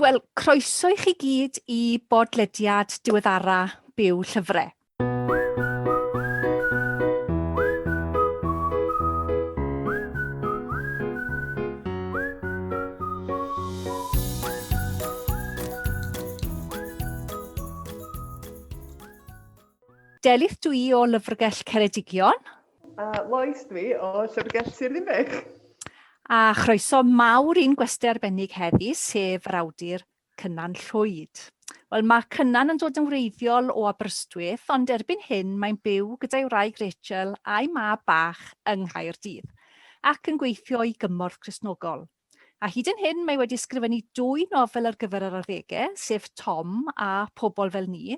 Wel, croeso i chi gyd i bodlediad diweddara byw llyfrau. Delith dwi o Lyfrgell Ceredigion. Lois dwi o Llyfrgell Sir Ddinbych. A chroeso mawr i'n gwesty arbennig heddi, sef yr awdur Cynan Llwyd. Wel, mae Cynan yn dod yn wreiddiol o Aberystwyth, ond erbyn hyn mae'n byw gyda'i wraig Rachel a'i mab bach yng Nghaerdydd, ac yn gweithio i gymorth Cristnogol. A hyd yn hyn, mae wedi ysgrifennu 2 nofel ar gyfer yr arddegau, sef Tom a Pobl fel ni,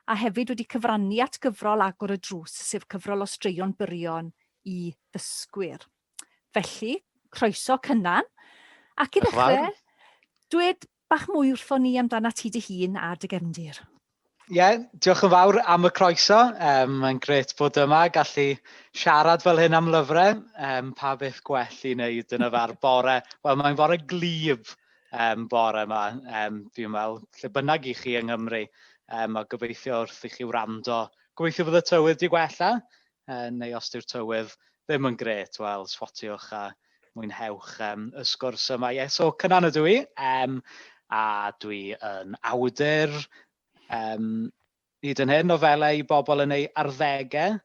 a hefyd wedi cyfrannu at gyfrol Agor y Drws, sef cyfrol o straeon byrion i ddysgwyr. Felly, croeso Cynan, ac i ddechrau, dweud bach mwy wrthon ni amdana ti dy hun a dy gefndir. Diolch yn fawr am y croeso. Mae'n gret bod yma, gallu siarad fel hyn am lyfrau. Pa beth gwell i wneud yn y far bore. Wel, mae'n bore glyb bore yma. Fi'n meddwl, lle bynnag i chi yng Nghymru. A gobeithio wrth i chi wrando. Gobeithio fydd y tywydd di gwella. Neu os di'r tywydd ddim yn gret, wel, sfotiwch a mwynhewch y sgwrs yma. So, Cynan ydw i. A dwi yn awdur. Hyd yn hyn, nofelau i bobl yn ei arddegau.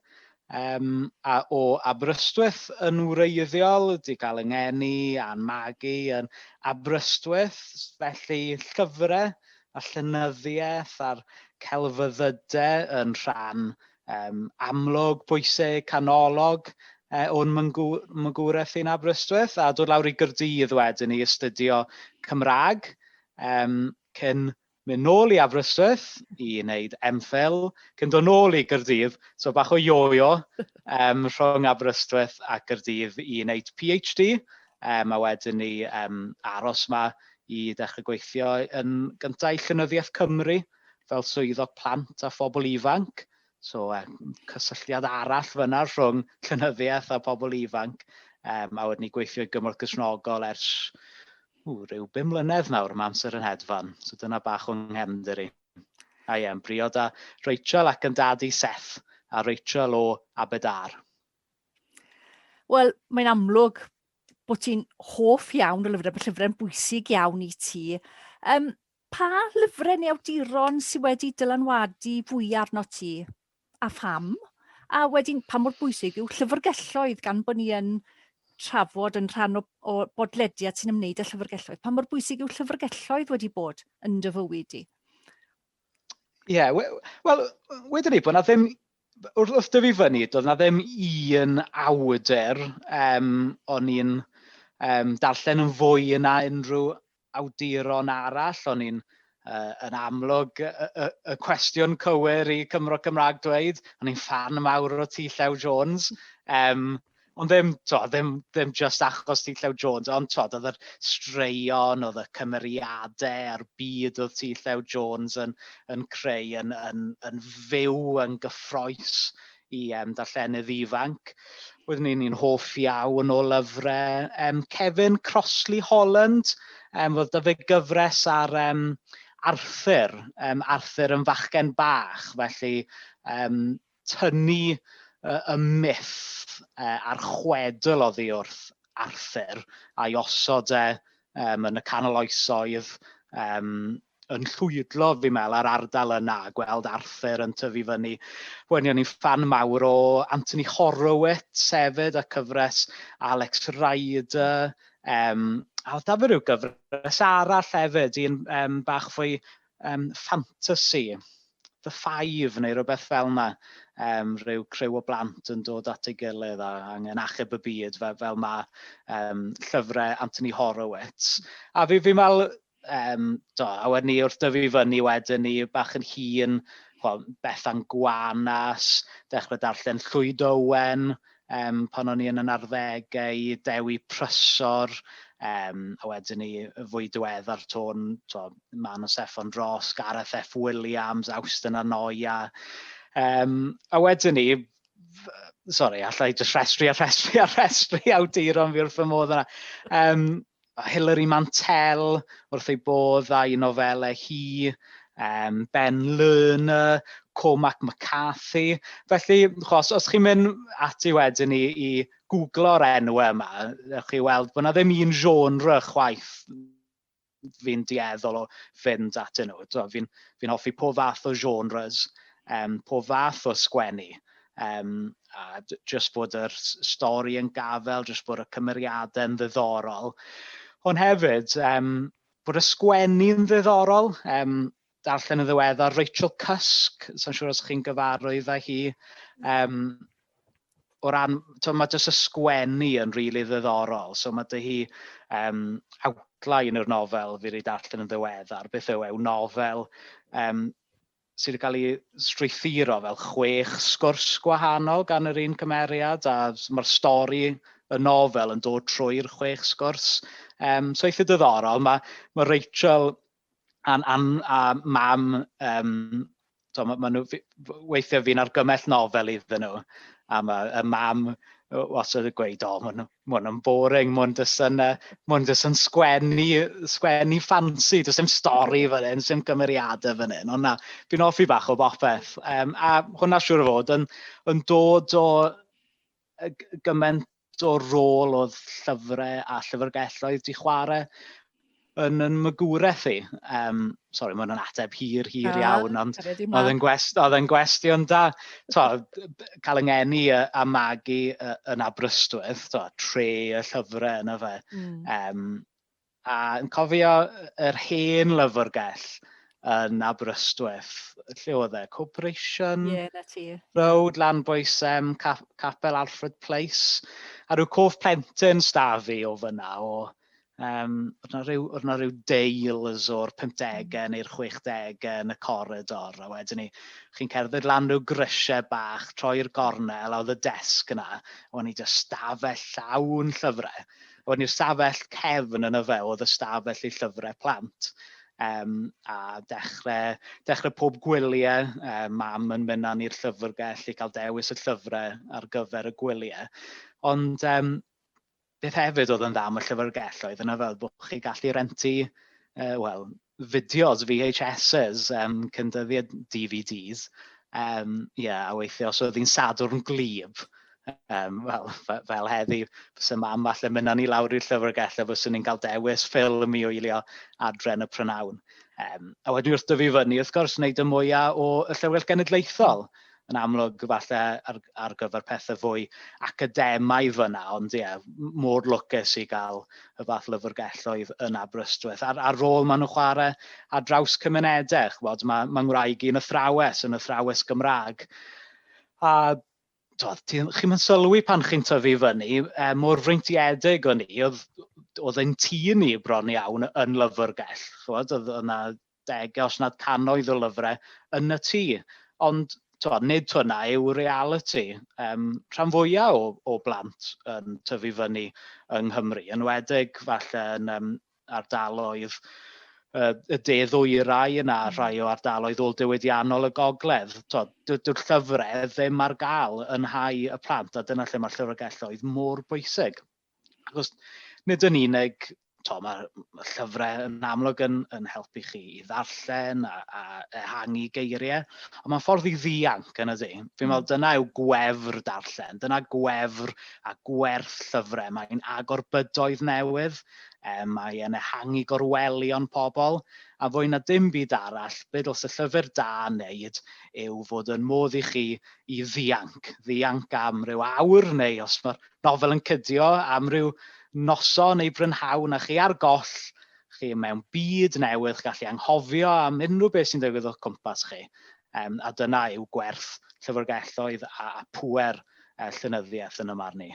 A o Aberystwyth yn wreiddiol, wedi cael yng ngeni a'n magu yn Aberystwyth. Felly llyfrau a llenyddiaeth a'r celfyddydau yn rhan amlwg, bwysig, canolog o'n mygwraeth i'n Aberystwyth, a dod lawr i Gaerdydd wedyn i astudio Cymraeg, cyn mynd nôl i Aberystwyth i wneud MPhil, cyn dod nôl i Gaerdydd, so bach o yo-yo rhwng Aberystwyth a Gaerdydd i wneud PhD, a wedyn ni aros yma i dechrau gweithio yn gyntaf i Llenyddiaeth Cymru fel swyddog plant a phobl ifanc. So cysylltiad arall fyna rhwng llenyddiaeth a pobl ifanc. A wedyn ni gweithio i gymorth Cristnogol ers ryw 5 mlynedd nawr, mae amser yn hedfan. So dyna bach o'n nghefndir i. A briod â Rachel ac yn dad i Seth, a Rachel o Aberdâr. Wel, mae'n amlwg bod ti'n hoff iawn o lyfrau, bod llyfrau'n bwysig iawn i ti. Pa lyfrau neu awduron sydd wedi dylanwadu fwy arno ti? A pham? A wedyn, pa mor bwysig yw llyfrgelloedd gan bod ni yn trafod yn rhan o bodlediad sy'n ymwneud â llyfrgelloedd? Pa mor bwysig yw llyfrgelloedd wedi bod yn dy fywyd i? Wel, wedyn ni bod na ddim, wrth dyfu fyny, doedd na ddim un awdur o'n i'n darllen yn fwy yna unrhyw awduron arall. O'n i'n yn amlwg y cwestiwn cywir i Cymro Cymraeg dweud. O'n i'n fan mawr o T Llew Jones. Ond ddim just achos T Llew Jones, ond oedd yr straeon, oedd y cymeriadau a'r byd oedd T Llew Jones yn creu yn fyw, yn gyffroes i darllenydd ifanc. Wedyn ni'n hoff iawn o lyfrau Kevin Crossley Holland. Oedd da fe gyfres ar Arthur. Arthur yn fachgen bach, felly tynnu y myth a'r chwedl oddi wrth Arthur a'i osod yn y canol oesoedd yn llwydlo fi'n meddwl ar ardal yna, gweld Arthur yn tyfu fyny. Wedyn ni'n fan mawr o Anthony Horowitz hefyd, a cyfres Alex Rider. A oedd da fe ryw gyfres arall hefyd, un bach fwy fantasy, The Five neu rhywbeth fel yna. Rhyw criw o blant yn dod at ei gilydd a angen achub y byd fel mae llyfrau Anthony Horowitz. A fi'n meddwl, a wedyn ni wrth dyfu fyny wedyn ni bach yn hŷn, Bethan Gwanas, dechrau darllen Llwyd Owen, pan o'n i yn arddegau, Dewi Prysor, a wedyn ni fwy diweddar tôn, Man o Seffon Ross, Gareth F. Williams, Awstyn a Noia. A wedyn ni, allai just rhestru awduron fi wrth fy modd yna. Hilary Mantel wrth ei bodd a'i nofelau hi, Ben Lerner, Cormac McCarthy. Felly, os chi'n mynd ati wedyn i googlo'r enwau yma, ych chi weld bod na ddim un genre chwaith fi'n dueddol o fynd atyn nhw. Fi'n hoffi pob fath o genres, pob fath o sgwennu. A just bod yr stori yn gafel, just bod y cymeriadau yn ddiddorol. Ond hefyd, bod y sgwennu'n ddiddorol. Darllen yn ddiweddar Rachel Cusk, sa'n siŵr os chi'n gyfarwydd â hi. O ran, mae jyst y sgwennu yn rili ddiddorol. So mae dy hi outline yr nofel fi wedi darllen yn ddiweddar. Beth yw nofel sydd wedi cael ei strwythuro fel 6 sgwrs gwahanol gan yr un cymeriad, a mae'r stori y nofel yn dod trwy'r 6 sgwrs. So eitha diddorol, mae Rachel a mam, weithiau fi'n argymell nofel iddyn nhw, a mae y mam wastad yn gweud, mae hwn yn boring, mae hwn jyst yn sgwennu ffansi, does dim stori fan hyn, does dim cymeriadau fan hyn, ond fi'n hoffi bach o bopeth. A hwnna siŵr o fod yn dod o gymaint o rôl o llyfrau a llyfrgelloedd di chwarae yn mygwraeth i. Sori, mae'n ateb hir iawn, ond oedd yn gwestiwn da. Cael yng ngeni a magu yn Aberystwyth, tre y llyfrau yna fe. A yn cofio yr hen lyfrgell yn Aberystwyth, lle oedd e? Corporation Road, lan bwys Capel Alfred Place. A rhyw cof plentyn stafi o fyna o oedd na ryw deils o'r 50au neu'r 60au yn y corridor, a wedyn chi'n cerdded lan rhyw grisiau bach, troi'r gornel, a oedd y desg yna, a wedyn ni just stafell llawn llyfrau. A wedyn ni'r stafell cefn yn y fe, oedd y stafell i llyfrau plant. A dechrau pob gwyliau, mam yn mynd â ni'r llyfrgell i cael dewis y llyfrau ar gyfer y gwyliau. Ond beth hefyd oedd yn dda am y llyfrgelloedd yna fel bod chi gallu rentu fideos, VHSs, cyn dyddiau DVDs. A weithio, os oedd hi'n Sadwrn Glib, fel heddi, fysa mam falle mynd â ni lawr i'r llyfrgell a fysa ni'n cael dewis ffilm i wylio adren y prynawn. A wedyn wrth dyfu fyny, wrth gwrs, wneud y mwyaf o y Llyfrgell Genedlaethol. Yn amlwg falle ar gyfer pethau fwy academaidd fyna, ond mor lwcus i gael y fath lyfrgelloedd yn Aberystwyth. Ar ôl maen nhw chwarae ar draws cymunedau, mae ngwraig i'n athrawes Gymraeg. A chi'n mynd sylwi pan chi'n tyfu fyny, mor freintiedig o'n i, oedd ein tŷ ni bron iawn yn lyfrgell. Oedd yna 10 os nad cannoedd o lyfrau yn y tŷ. Ond nid hwnna yw reality. Rhan fwyaf o blant yn tyfu fyny yng Nghymru, yn enwedig falle yn ardaloedd y de-ddwyrau yna, rhai o ardaloedd ôl diwydiannol y gogledd. Dyw'r llyfrau ddim ar gael yn hau y plant, a dyna lle mae'r llyfrgelloedd mor bwysig. Achos nid yn unig, mae'r llyfrau yn amlwg yn helpu chi i ddarllen a ehangu geiriau, ond mae'n ffordd i ddianc yn ydy. Fi'n meddwl dyna yw gwefr darllen, dyna gwefr a gwerth llyfrau. Mae'n agor bydoedd newydd, mae'n ehangu gorwelion pobl, a fwy na dim byd arall, beth os y llyfr da wneud yw fod yn modd i chi i ddianc am ryw awr, neu os mae'r nofel yn cydio am ryw noson neu brynhawn, a chi ar goll, chi mewn byd newydd, gallu anghofio am unrhyw beth sy'n digwydd o'ch cwmpas chi. A dyna yw gwerth llyfrgelloedd a pŵer llenyddiaeth yn y marn i.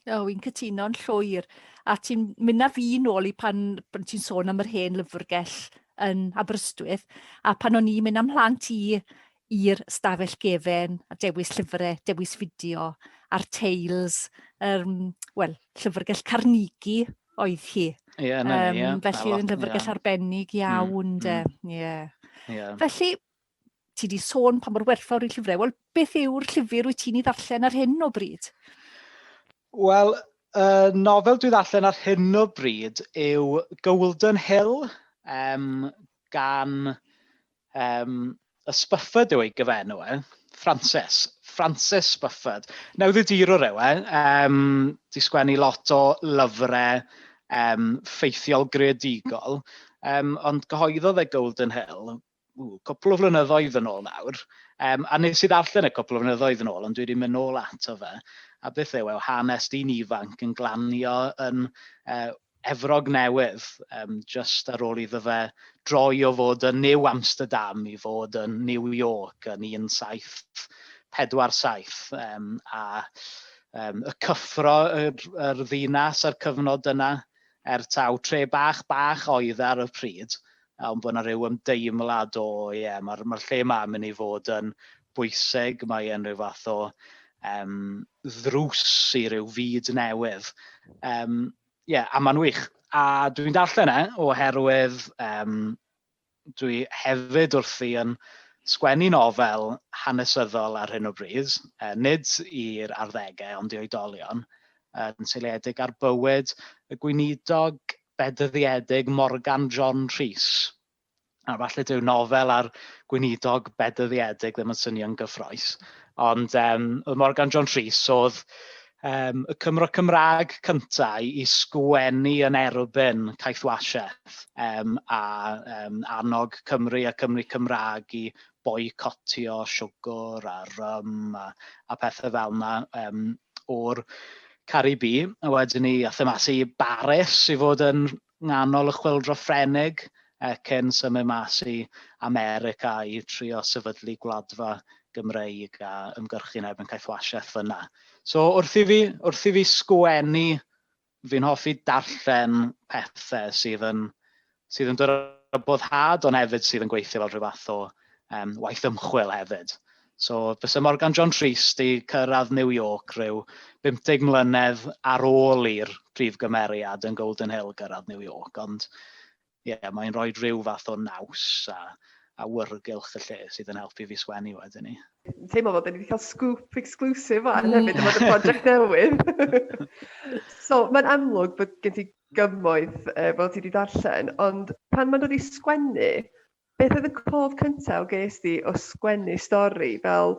Wy'n cytuno'n llwyr. A ti'n mynd â fi nôl i pan ti'n sôn am yr hen lyfrgell yn Aberystwyth, a pan o'n i'n mynd am mhlant i'r stafell gefen, a dewis llyfrau, dewis fideo, a'r teils, llyfrgell Carnegie oedd hi. Felly yn llyfrgell arbennig iawn. Felly, ti di sôn pa mor werthfawr i'r llyfrau. Wel, beth yw'r llyfr wyt ti'n ei ddarllen ar hyn o bryd? Wel, nofel dwi ddarllen ar hyn o bryd yw Golden Hill, gan Ysbyffyd yw ei gyfenw Francis Sbyffyd. Nawdd y dir o'r ewe, di sgwennu lot o lyfrau ffeithiol greadigol, ond gyhoeddodd e Golden Hill cwpl o flynyddoedd yn ôl nawr, a nes i ddarllen y cwpl o flynyddoedd yn ôl, ond dwi wedi mynd nôl ato fe, a beth yw hanes dyn ifanc yn glanio yn Efrog Newydd, just ar ôl iddo fe droi o fod yn New Amsterdam i fod yn New York yn 1747, a y cyffro yr ddinas a'r cyfnod yna, taw tre bach oedd ar y pryd, ond bod yna rhyw ymdeimlad o, mae'r lle yma'n mynd i fod yn bwysig, mae yn rhyw fath o ddrws i ryw fyd newydd. A mae'n wych. A dwi'n darllen oherwydd dwi hefyd wrthi yn sgwennu nofel hanesyddol ar hyn o bryd, nid i'r arddegau ond i oedolion, yn seiliedig ar bywyd y gweinidog bedyddiedig Morgan John Rhys. A falle dyw nofel ar gweinidog bedyddiedig ddim yn swnio'n gyffrous, ond Morgan John Rhys oedd y Cymro Cymraeg cyntaf i sgwennu yn erbyn caethwasiaeth a annog Cymru a Cymru Cymraeg i boicotio siwgr a rym a pethau fel yna o'r Caribi. A wedyn ni athemasu i Baris i fod yn nghanol y chwyldro Ffrenig, cyn symud mas i America i trio sefydlu gwladfa Gymreig a ymgyrchu'n erbyn caethwasiaeth fyna. So wrth i fi sgwennu, fi'n hoffi darllen pethau sydd yn dod o boddhad, ond hefyd sydd yn gweithio fel rhyw fath o waith ymchwil hefyd. So bysa Morgan John Rhys di cyrraedd New York rhyw 50 mlynedd ar ôl i'r prif gymeriad yn Golden Hill gyrraedd New York, ond mae'n rhoi rhyw fath o naws a wyrgylch y lle sydd yn helpu fi sgwennu wedyn ni. Teimlo fod ni wedi cael scoop exclusive fan hefyd yma y prosiect newydd. So, mae'n amlwg bod gen ti gymoedd fel ti wedi darllen, ond pan mae'n dod i sgwennu, beth oedd y cof cyntaf o ges ti o sgwennu stori? Fel,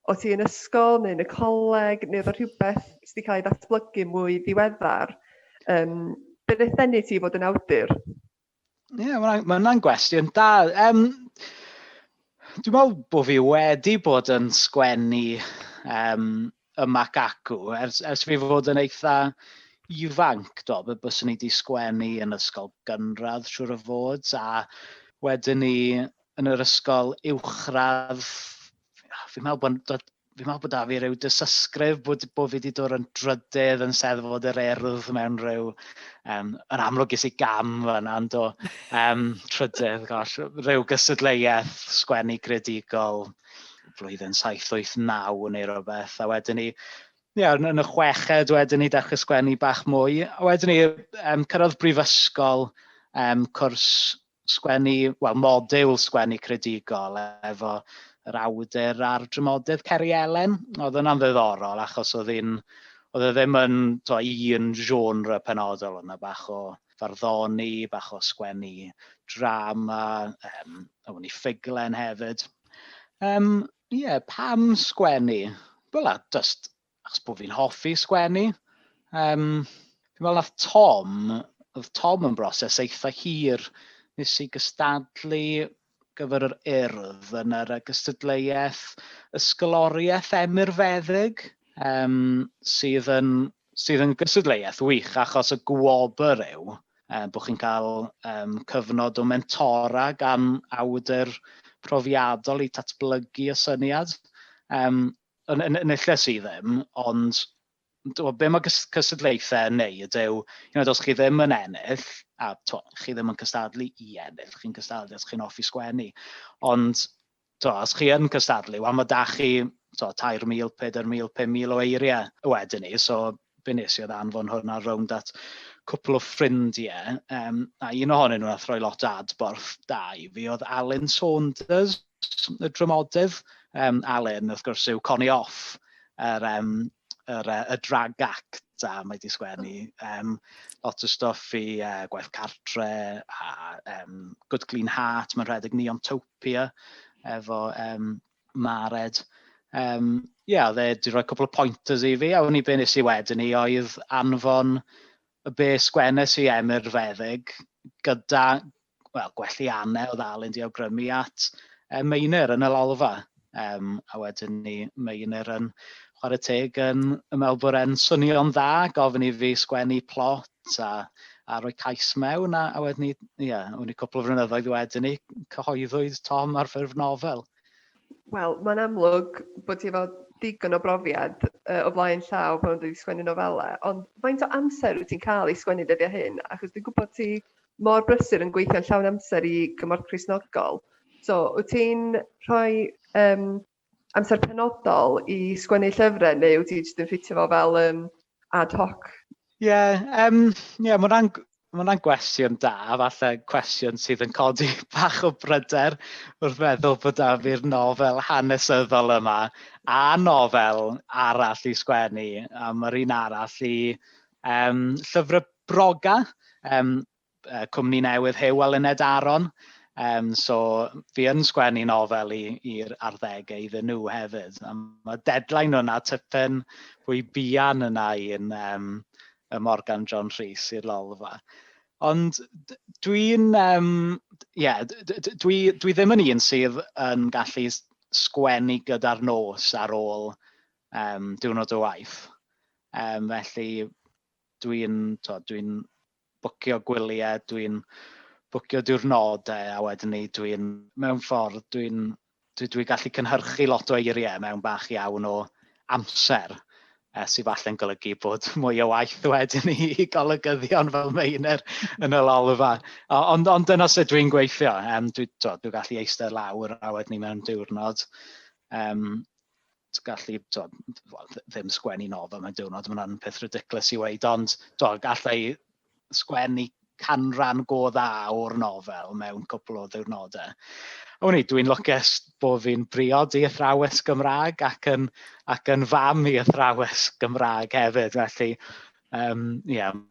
o ti yn ysgol neu yn y coleg, neu oedd o rhywbeth sydd wedi cael ei ddatblygu mwy ddiweddar? Beth ddenu ti fod yn awdur? Mae hwnna'n gwestiwn da. Dwi'n meddwl bod fi wedi bod yn sgwennu yma ac acw, ers fi fod yn eitha ifanc, byswn i wedi sgwennu yn ysgol gynradd siwr o fod, a wedyn ni yn yr ysgol uwchradd, fi'n meddwl bod da fi rhyw dysysgrif bod fi wedi dod yn drydydd yn Steddfod yr Urdd mewn rhyw, yn amlwg ges i gam fyna, ond trydydd, rhyw gystadleuaeth sgwennu creadigol flwyddyn 7-8-9 neu rhywbeth, a wedyn ni, yn y chweched wedyn ni dechrau sgwennu bach mwy, a wedyn ni cyrraedd brifysgol cwrs sgwennu, modiwl sgwennu creadigol efo yr awdur a'r dramodydd Ceri Elen. Oedd yna'n ddiddorol achos oedd e ddim yn un genre penodol, yna bach o farddoni, bach o sgwennu drama, o'n i ffuglen hefyd. Pam sgwennu? Wel, just achos bod fi'n hoffi sgwennu. Fi'n meddwl oedd Tom yn broses eitha hir. Nes i gystadlu gyfer yr Urdd yn yr gystadleuaeth ysgoloriaeth Emyr-Feddyg, sydd yn gystadleuaeth wych achos y gwobr yw bod chi'n cael cyfnod o mentora gan awdur profiadol i tatblygu y syniad. Yn illa sydd ddim, ond be mae cystadlaethau yn neud yw, os chi ddim yn ennill, a chi ddim yn cystadlu i ennill, chi'n cystadlu os chi'n hoffi sgwennu. Ond os chi yn cystadlu, mae da chi 3,000, 4,000, 5,000 o eiriau wedyn ni. So be nes i oedd anfon hwnna rownd at cwpl o ffrindiau. A un ohonyn nhw nath roi lot o adborth da i fi oedd Alun Saunders, y dramodydd. Alun, wrth gwrs, yw Connie Off, y drag act da mae wedi sgwennu. Lot o stwff i gwaith cartre, a Good Clean Heart, mae'n rhedeg Neontopia efo Mared. Oedd e wedi rhoi cwbl o pointers i fi, a wni be nes i wedyn ni oedd anfon y be sgwennes i Emyr Feddyg gyda gwelliannau o ddal yn diawgrymu at Meinir yn y lolfa. A wedyn ni Meinir yn chwarae teg yn ymwneud bod e'n swnio'n dda, gofyn i fi sgwennu plot a rhoi cais mewn, a wedyn ni, wni cwpl o flynyddoedd wedyn ni, cyhoeddwyd Tom ar ffurf nofel. Wel, mae'n amlwg bod ti efo digon o brofiad o flaen llaw pan wedi sgwennu nofelau, ond faint o amser wyt ti'n cael i sgwennu dyddiau hyn? Achos dwi'n gwybod ti mor brysur yn gweithio'n llawn amser i gymorth Cristnogol. So, wyt ti'n rhoi amser penodol i sgwennu llyfrau, neu wyt ti'n jyst yn ffitio fo fel ad hoc? Mae hwnna'n gwestiwn da, falle cwestiwn sydd yn codi bach o bryder wrth meddwl bod da fi'r nofel hanesyddol yma a nofel arall i sgwennu, a mae'r un arall i llyfrau broga, cwmni newydd Hywel yn Edaron. So fi yn sgwennu nofel i'r arddegau iddyn nhw hefyd. Mae deadline hwnna tipyn fwy bian yna i'n y Morgan John Rhys i'r lolfa. Ond dwi ddim yn un sydd yn gallu sgwennu gyda'r nos ar ôl diwrnod o waith. Felly dwi'n bwcio gwyliau, dwi'n bwcio diwrnodau, a wedyn ni mewn ffordd dwi'n gallu cynhyrchu lot o eiriau mewn bach iawn o amser. Sydd falle'n golygu bod mwy o waith wedyn i golygyddion fel Meinir yn y lolfa. Ond dyna sut dwi'n gweithio. Dwi'n gallu eistedd lawr a wedyn ni mewn diwrnod. Gallu ddim sgwennu nofel mewn diwrnod, mae hwnna'n peth ridiculous i weid, ond gallai sgwennu canran go dda o'r nofel mewn cwpl o ddiwrnodau. Dwi'n lwcus bod fi'n briod i athrawes Gymraeg ac yn fam i athrawes Gymraeg hefyd. Felly,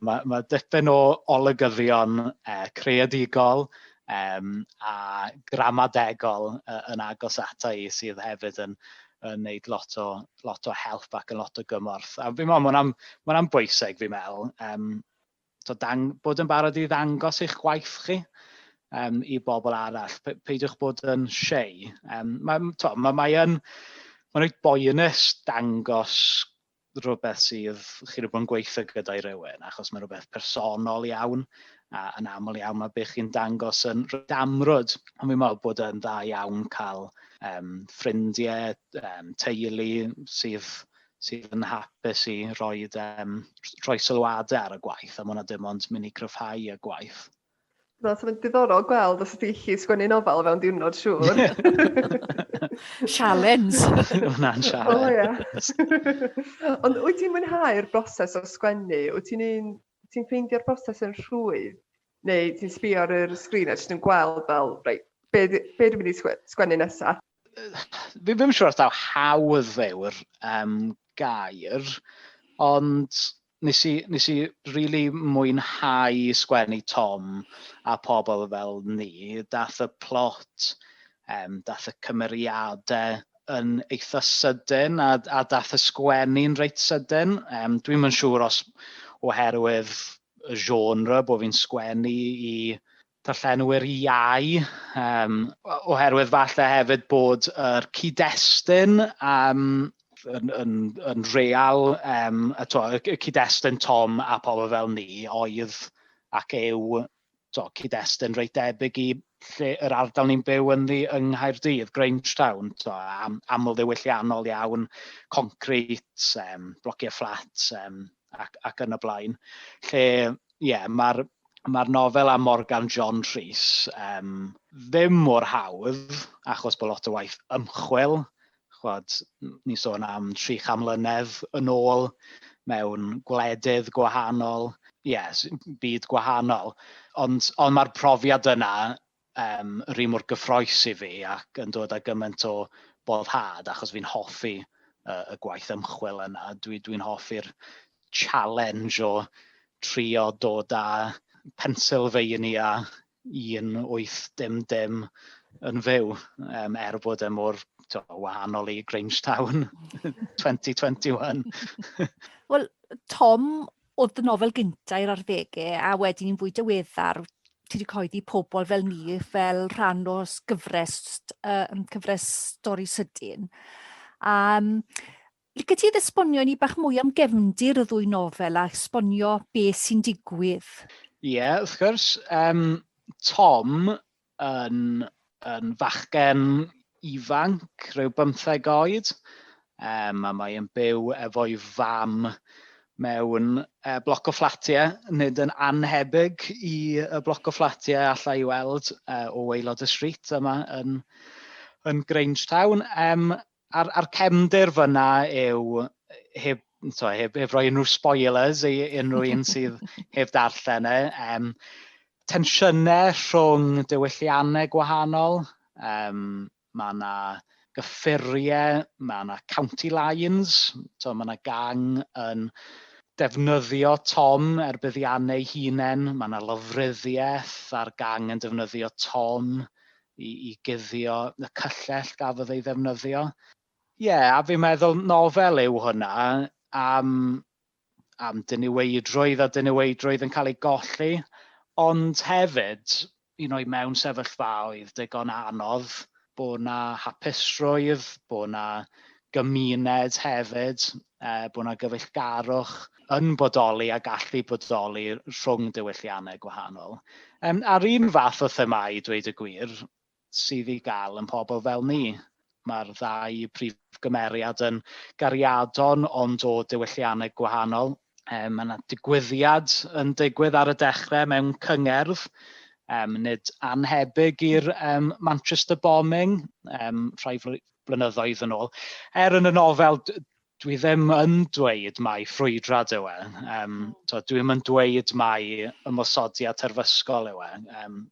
mae dipyn o olygyddion creadigol a gramadegol yn agos ata i sydd hefyd yn wneud lot o help ac yn lot o gymorth. A fi'n meddwl, mae hwnna'n bwysig fi'n meddwl. Bod yn barod i ddangos eich gwaith chi i bobl arall, peidiwch bod yn shy. Mae'n rhaid boenus dangos rhywbeth sydd chi wedi bod yn gweithio gyda'i rywun, achos mae'n rhywbeth personol iawn, a yn aml iawn mae beth chi'n dangos yn damrwd. Ond fi'n meddwl bod yn dda iawn cael ffrindiau, teulu sydd yn hapus i rhoi sylwadau ar y gwaith, a mae hwnna dim ond mynd i gryfhau y gwaith. Mae'n diddorol gweld os ydy chi sgwennu nofel fewn diwrnod, siŵr. Challenge. Hwnna'n challenge. Ond wyt ti'n mwynhau'r broses o sgwennu? Wyt ti'n ffeindio'r broses yn rhwydd? Neu ti'n sbio ar yr sgrin a jyst yn gweld fel, be dwi'n mynd i sgwennu nesaf? Fi ddim yn siŵr os daw hawdd yw'r gair, ond nes i really mwynhau sgwennu Tom a pobl fel ni. Dath y plot, dath y cymeriadau yn eitha sydyn, a dath y sgwennu'n reit sydyn. Dwi'm yn siŵr os oherwydd y genre bod fi'n sgwennu i darllenwyr iau, oherwydd falle hefyd bod yr cyd-destun yn real, y cyd-destun Tom a pobl fel ni oedd ac yw cyd-destun reit debyg i yr ardal ni'n byw yng Nghaerdydd, Grangetown, aml ddiwylliannol iawn, concrete, blociau fflat ac yn y blaen. Lle, mae'r nofel am Morgan John Rhys ddim mor hawdd, achos bod lot o waith ymchwil. Ni sôn am 3 mlynedd yn ôl mewn gwledydd gwahanol, byd gwahanol. Ond mae'r profiad yna yr un mor gyffrous i fi ac yn dod â gymaint o boddhad, achos fi'n hoffi y gwaith ymchwil yna. Dwi'n hoffi'r challenge o trio dod â Pennsylvania 1800 yn fyw, bod mor wahanol i Grangetown 2021. Wel, Tom oedd y nofel gyntaf i'r arddegau, a wedyn yn fwy diweddar, ti wedi coeddi pobl fel ni, fel rhan o cyfres stori sydyn. Lyca ti esbonio ni bach mwy am gefndir y ddwy nofel a esbonio beth sy'n digwydd? Ie, wrth gwrs. Tom yn fachgen ifanc, rhyw 15 oed. A mae'n byw efo'i fam mewn bloc o fflatiau, nid yn anhebyg i y bloc o fflatiau allai i weld o waelod y stryd yma yn Grangetown. A'r cefndir fyna yw, heb roi unrhyw spoilers i unrhyw un sydd heb darllen tensiynau rhwng diwylliannau gwahanol. Mae yna gyffuriau, mae yna county lines, mae yna gang yn defnyddio Tom buddiannau hunain, mae yna lofruddiaeth a'r gang yn defnyddio Tom i guddio y cyllell gafodd ei ddefnyddio. Ie, a fi'n meddwl nofel yw hwnna am diniweidrwydd a diniweidrwydd yn cael ei golli, ond hefyd, mewn sefyllfaoedd digon anodd, bod yna hapusrwydd, bod yna gymuned hefyd, bod yna gyfeillgarwch yn bodoli a gallu bodoli rhwng diwylliannau gwahanol. A'r un fath o themau, dweud y gwir, sydd i gael yn pobl fel ni. Mae'r ddau prif gymeriad yn gariadon ond o diwylliannau gwahanol. Mae yna digwyddiad yn digwydd ar y dechrau mewn cyngerdd, nid anhebyg i'r Manchester bombing, rhai blynyddoedd yn ôl. Yn y nofel, dwi ddim yn dweud mai ffrwydrad yw e. Dwi ddim yn dweud mai ymosodiad terfysgol yw e.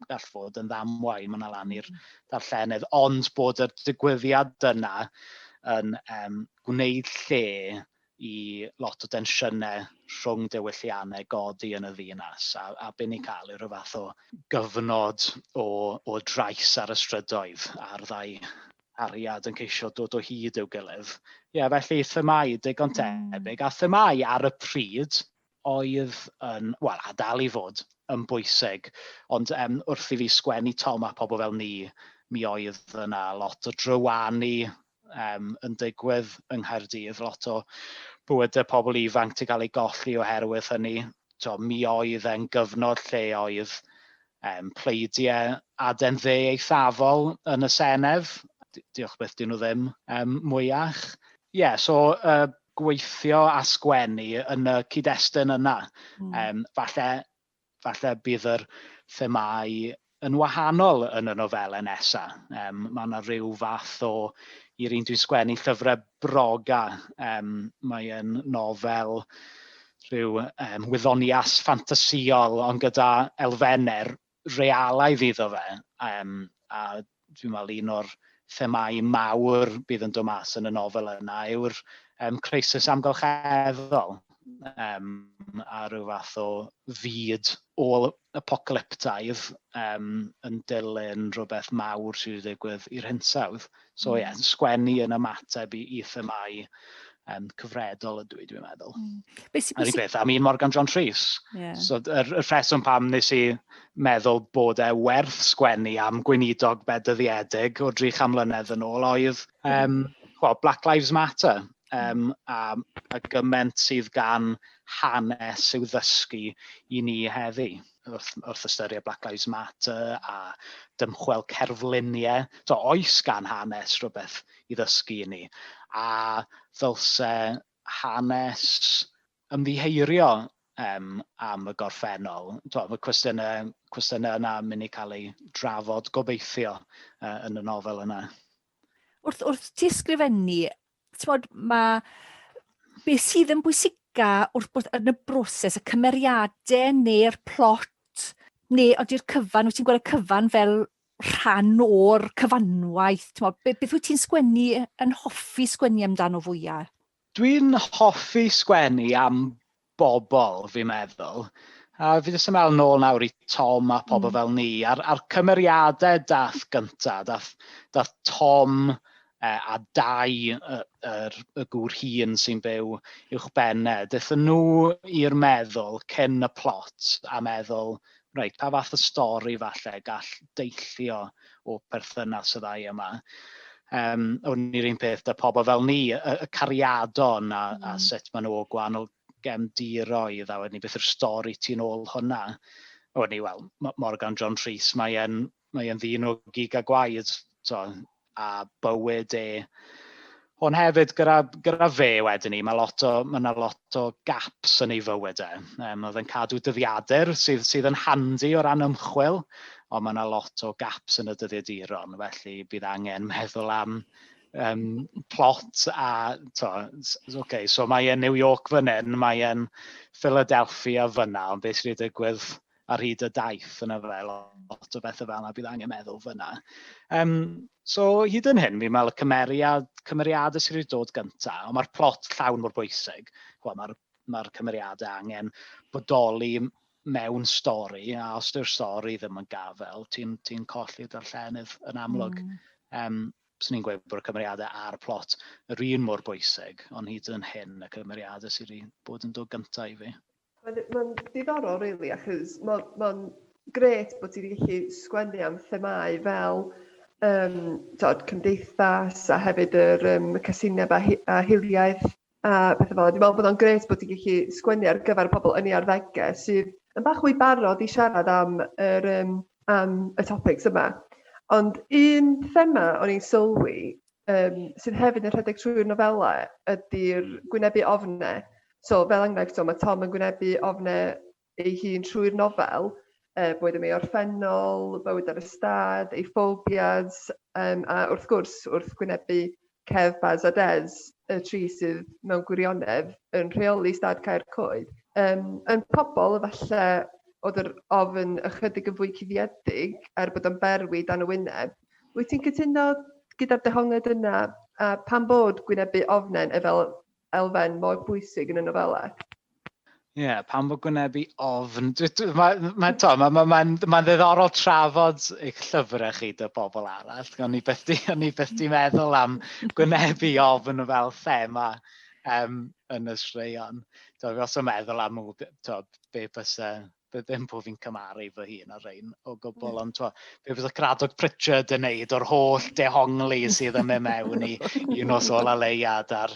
Gall fod yn ddamwain, mae yna lan i'r darllenydd, ond bod y digwyddiad yna yn gwneud lle i lot o densiynau rhwng diwylliannau godi yn y ddinas. A be ni'n cael yw rhyw fath o gyfnod o drais ar y strydoedd a'r ddau ariad yn ceisio dod o hyd i'w gilydd. Ie, felly themau digon tebyg, a themau ar y pryd oedd a dal i fod yn bwysig, ond wrth i fi sgwennu Tom a pobl fel ni, mi oedd yna lot o drywanu yn digwydd yng Nghaerdydd, lot o bywydau pobl ifanc wedi cael ei golli oherwydd hynny. Mi oedd e'n gyfnod lle oedd pleidiau aden dde eithafol yn y Senedd. Diolch beth dyn nhw ddim mwyach. Ie, so gweithio a sgwennu yn y cyd-destun yna. Falle bydd yr themau yn wahanol yn y nofelau nesaf. Mae yna rhyw fath i'r un dwi'n sgwennu, llyfrau broga. Mae'n nofel rhyw wyddonias ffantasiol, ond gyda elfennau realaidd iddo fe. A dwi'n meddwl un o'r themau mawr bydd yn dod mas yn y nofel yna yw'r crisis amgylcheddol a rhyw fath o fyd ôl-apocalyptaidd yn dilyn rhywbeth mawr sydd wedi digwydd i'r hinsawdd. So sgwennu yn ymateb i themau cyfredol ydw i, dwi'n meddwl. Yr un peth am un Morgan John Rhys. So, y rheswm pam nes i meddwl bod e werth sgwennu am gweinidog bedyddiedig o 3 mlynedd yn ôl oedd Black Lives Matter. A gyment sydd gan hanes i'w ddysgu i ni heddi. Wrth ystyried Black Lives Matter a dymchwel cerfluniau. Oes gan hanes rhywbeth i ddysgu i ni. A ddylse hanes ymddiheurio am y gorffennol. Mae cwestiynau yna yn mynd i cael ei drafod gobeithio yn y nofel yna. Wrth ti ysgrifennu, beth sydd yn bwysica yn y broses, y cymeriadau neu'r plot, neu ydy'r cyfan, wyt ti'n gweld y cyfan fel rhan o'r cyfanwaith? Beth wyt ti'n hoffi sgwennu amdano fwyaf? Dwi'n hoffi sgwennu am bobl, fi'n meddwl. A fi jyst yn meddwl nôl nawr i Tom a pobl fel ni, a'r cymeriadau dath gynta, dath Tom a Dai, y gŵr hŷn sy'n byw uwch benned, daethon nhw i'r meddwl cyn y plot a meddwl, reit, pa fath o stori falle gall deillio o perthynas y ddau yma. O'n i'r un peth, y pobl fel ni, y cariadon a sut maen nhw o gwahanol gefndiroedd, a wedyn ni beth yw'r stori tu ôl hwnna. O'n i, wel, Morgan John Rhys, mae'n ddyn o gig a gwaed, a bywyd Ond hefyd, gyda fe wedyn ni, mae yna lot o gaps yn ei fywyd e. Oedd yn cadw dyddiadur sydd yn handi o ran ymchwil, ond mae yna lot o gaps yn y dyddiaduron, felly bydd angen meddwl am plot a, so mae yn New York fan hyn, mae yn Philadelphia fyna, ond beth sydd wedi digwydd ar hyd y daith yna fe, lot o bethau fel yna bydd angen meddwl fyna. So hyd yn hyn, fi'n meddwl y cymeriadau sydd wedi dod gyntaf, ond mae'r plot llawn mor bwysig. Mae'r cymeriadau angen bodoli mewn stori, a os yw'r stori ddim yn gafel, ti'n colli'r darllenydd yn amlwg. Swn i'n gweud bod y cymeriadau a'r plot yr un mor bwysig, ond hyd yn hyn y cymeriadau sydd wedi bod yn dod gyntaf i fi. Mae'n diddorol, really, achos mae'n gret bod ti wedi gallu sgwennu am themau fel cymdeithas a hefyd yr casineb a hiliaeth a bethau fel. Dwi'n meddwl bod o'n gret bod ti'n gallu sgwennu ar gyfer pobl yn ei arddegau sydd yn bach mwy barod i siarad am y topics yma. Ond un thema o'n i'n sylwi sydd hefyd yn rhedeg trwy'r nofelau ydy'r gwynebu ofnau. So fel enghraifft, mae Tom yn gwynebu ofnau ei hun trwy'r nofel, bwyd am ei orffennol, bywyd ar y stad, ei phobias, a wrth gwrs, wrth gwynebu Kev, Baz a Des, y tri sydd mewn gwirionedd yn rheoli stad Caercoed. Yn pobl, efallai, oedd yr ofn ychydig yn fwy cuddiedig bod o'n berwi dan y wyneb. Wyt ti'n cytuno gyda'r dehongliad yna a pan bod gwynebu ofnau fel elfen mor bwysig yn y nofelau? Ie, pan bod gwynebu ofn. Mae'n ddiddorol trafod eich llyfrau chi dy bobl arall. O'n i byth di meddwl am gwynebu ofn fel thema yn y straeon. Os o'n meddwl am be ddim bod fi'n cymaru fy hun ar ein o gwbl, ond be bydd y Cradog Pritchard yn neud o'r holl dehongli sydd yn mynd mewn i Nos Ola Leuad a'r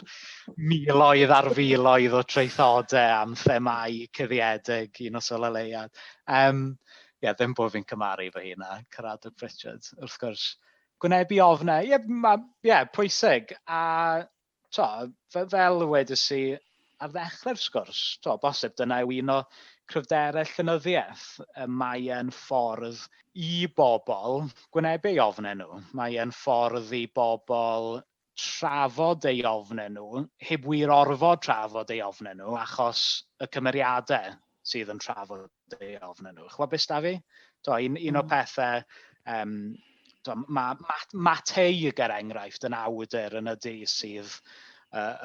miloedd ar filoedd o treithodau am themau cuddiedig i Nos Ola Leuad. Ddim bod fi'n cymaru fy hun a Cradog Pritchard, wrth gwrs. Gwynebu ofnau, pwysig. A fel wedys i ar ddechrau'r sgwrs, bosib dyna yw un o cryfderau llenyddiaeth. Mae yn ffordd i bobl gwynebu eu ofnau nhw. Mae yn ffordd i bobl trafod eu ofnau nhw, heb wir orfod trafod eu ofnau nhw, achos y cymeriadau sydd yn trafod eu ofnau nhw. Chwa beth da fi? Un o pethau, Matei gyda enghraifft yn awdur yn y dydd sydd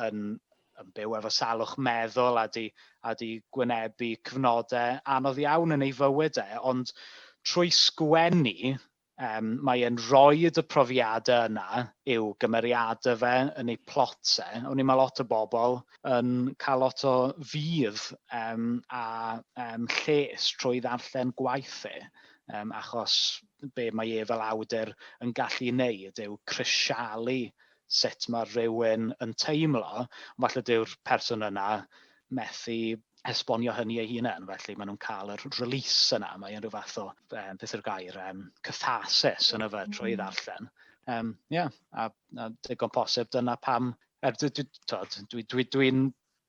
yn byw efo salwch meddwl a di gwynebu cyfnodau anodd iawn yn ei fywydau, ond trwy sgwennu, mae'n rhoi y profiadau yna i'w gymeriadau fe yn ei plotau. O'n i mae lot o bobl yn cael lot o fydd a lles trwy ddarllen gwaith achos be mae fel awdur yn gallu neud yw crisialu sut mae rhywun yn teimlo, falle dyw'r person yna methu esbonio hynny ei hunain, felly maen nhw'n cael yr release yna. Mae'n rhyw fath o, beth yw'r gair, catharsis yn y fe trwy ddarllen. A digon posib dyna pam,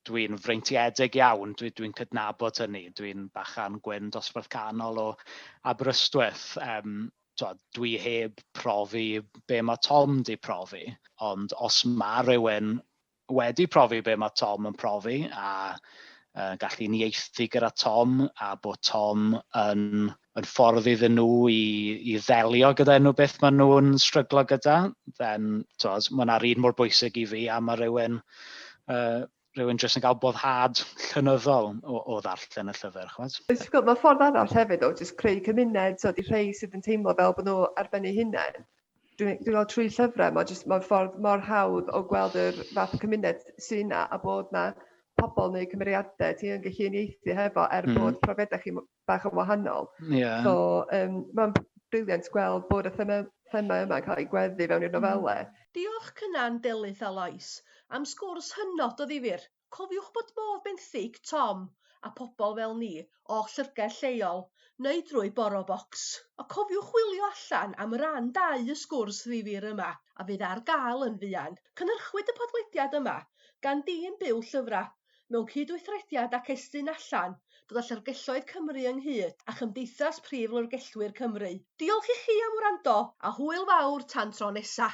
dwi'n freintiedig iawn, dwi'n cydnabod hynny, dwi'n bachan gwyn dosbarth canol o Aberystwyth. Dwi heb profi be mae Tom di profi, ond os mae rhywun wedi profi be mae Tom yn profi a gallu nieithu gyda Tom a bod Tom yn ffordd iddyn nhw i ddelio gyda nhw beth maen nhw'n stryglo gyda, then mae yna'r un mor bwysig i fi a mae rhywun rhywun jyst yn cael boddhad llenyddol o ddarllen y llyfr. Mae ffordd arall hefyd o jyst creu cymuned, so di rhai sydd yn teimlo fel bod nhw ar ben eu hunain. Dwi'n meddwl trwy llyfrau, mae'n ffordd mor hawdd o gweld yr fath o cymuned sy'n yna a bod na pobl neu cymeriadau ti yn gallu uniaethu hefo bod profiadau chi bach yn wahanol. Yeah. So mae'n briliant gweld bod y thema yma yn cael ei gweddu fewn i'r nofelau. Diolch Cynan Delyth a Lois am sgwrs hynod o ddifyr. Cofiwch bod modd benthyg Tom a pobl fel ni o llyfrgell lleol neu drwy Boro Bocs. A cofiwch chwilio allan am rhan 2 y sgwrs ddifyr yma a fydd ar gael yn fuan. Cynhyrchwyd y podlediad yma gan dîm byw llyfrau mewn cydweithrediad ac estyn allan dod â Llyfrgelloedd Cymru ynghyd a Chymdeithas Prif Lyrgellwyr Cymru. Diolch i chi am wrando a hwyl fawr tan tro nesa.